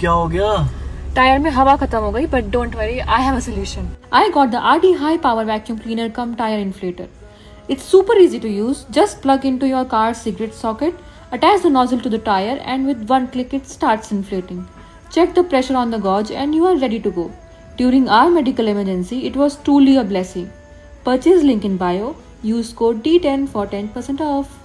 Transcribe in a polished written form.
क्या हो गया? टायर में हवा खत्म हो गई, but don't worry, I have a solution. I got the RD High Power Vacuum Cleaner cum tire inflator. It's super easy to use. Just plug into your car's cigarette socket, attach the nozzle to the tire, and with one click it starts inflating. Check the pressure on the gauge and you are ready to go. During our medical emergency, it was truly a blessing. Purchase link in bio. Use code D10 for 10% off.